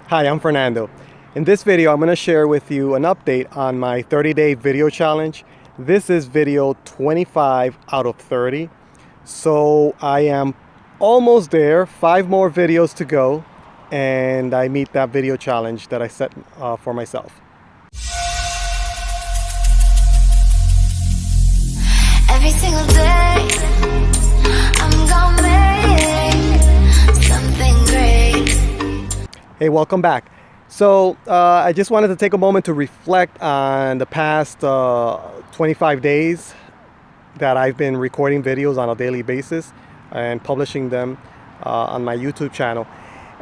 Hi, I'm Fernando. In this video, I'm going to share with you an update on my 30-day video challenge. This is video 25 out of 30. So I am almost there, 5 more videos to go, and I meet that video challenge that I set for myself. Every single day, I'm gonna make something great. Hey, welcome back. So I just wanted to take a moment to reflect on the past 25 days that I've been recording videos on a daily basis and publishing them on my YouTube channel.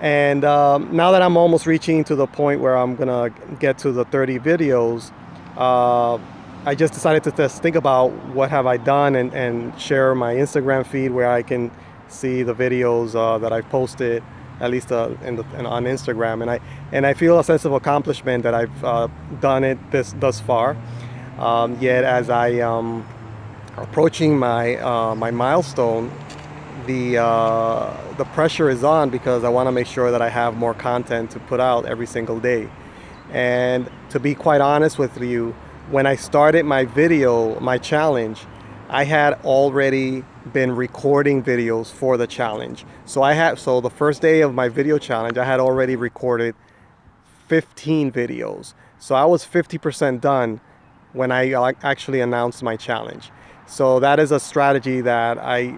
And now that I'm almost reaching to the point where I'm gonna get to the 30 videos, I just decided to just think about what have I done and share my Instagram feed where I can see the videos that I've posted, at least on Instagram, and I feel a sense of accomplishment that I've done it thus far. Yet as I am approaching my my milestone, the pressure is on because I want to make sure that I have more content to put out every single day. And to be quite honest with you, when I started my challenge, I had already been recording videos for the challenge. So the first day of my video challenge, I had already recorded 15 videos. So I was 50% done when I actually announced my challenge. So that is a strategy that I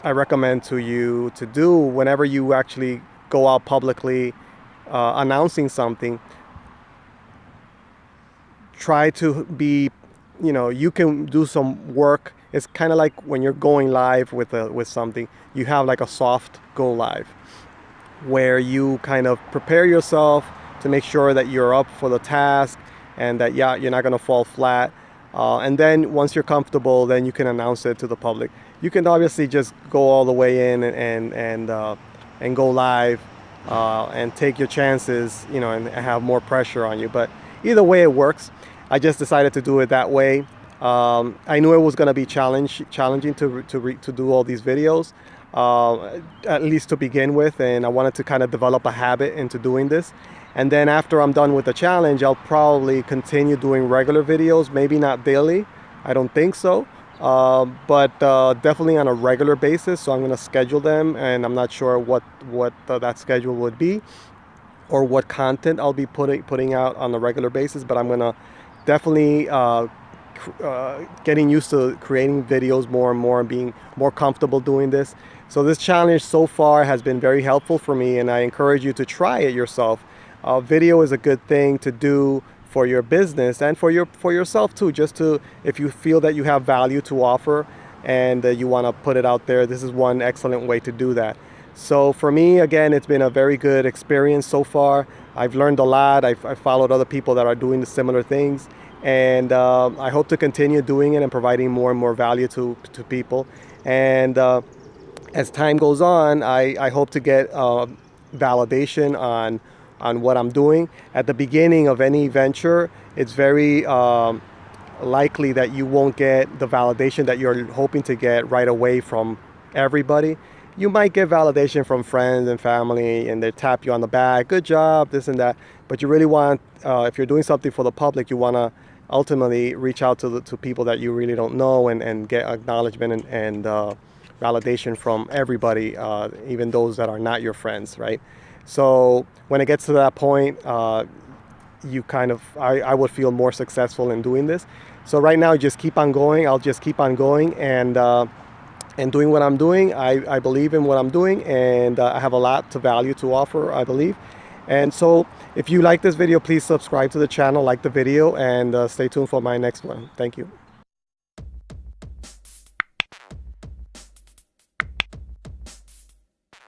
recommend to you to do whenever you actually go out publicly announcing something. Try to be, you can do some work. It's kind of like when you're going live with something, you have like a soft go live where you kind of prepare yourself to make sure that you're up for the task and that you're not going to fall flat. And then once you're comfortable, then you can announce it to the public. You can obviously just go all the way in and go live and take your chances, and have more pressure on you. But either way, it works. I just decided to do it that way. I knew it was going to be challenging to do all these videos, at least to begin with, and I wanted to kind of develop a habit into doing this. And then after I'm done with the challenge, I'll probably continue doing regular videos, maybe not daily, I don't think so, but definitely on a regular basis. So I'm going to schedule them, and I'm not sure what that schedule would be or what content I'll be putting out on a regular basis, but I'm going to definitely getting used to creating videos more and more and being more comfortable doing this. So this challenge so far has been very helpful for me, and I encourage you to try it yourself. Video is a good thing to do for your business and for yourself too, just to, if you feel that you have value to offer and you want to put it out there, this is one excellent way to do that. So for me, again, it's been a very good experience so far. I've learned a lot. I've followed other people that are doing the similar things, and I hope to continue doing it and providing more and more value to people. And as time goes on, I hope to get validation on what I'm doing. At the beginning of any venture, it's very likely that you won't get the validation that you're hoping to get right away from everybody. You might get validation from friends and family, and they tap you on the back, good job, this and that. But you really want, if you're doing something for the public, you want to ultimately reach out to people that you really don't know and get acknowledgement and validation from everybody, even those that are not your friends, right? So when it gets to that point, I would feel more successful in doing this. So right now, just keep on going. I'll just keep on going and doing what I'm doing. I believe in what I'm doing, and I have a lot to value to offer, I believe. And so if you like this video, please subscribe to the channel, like the video, and stay tuned for my next one. Thank you.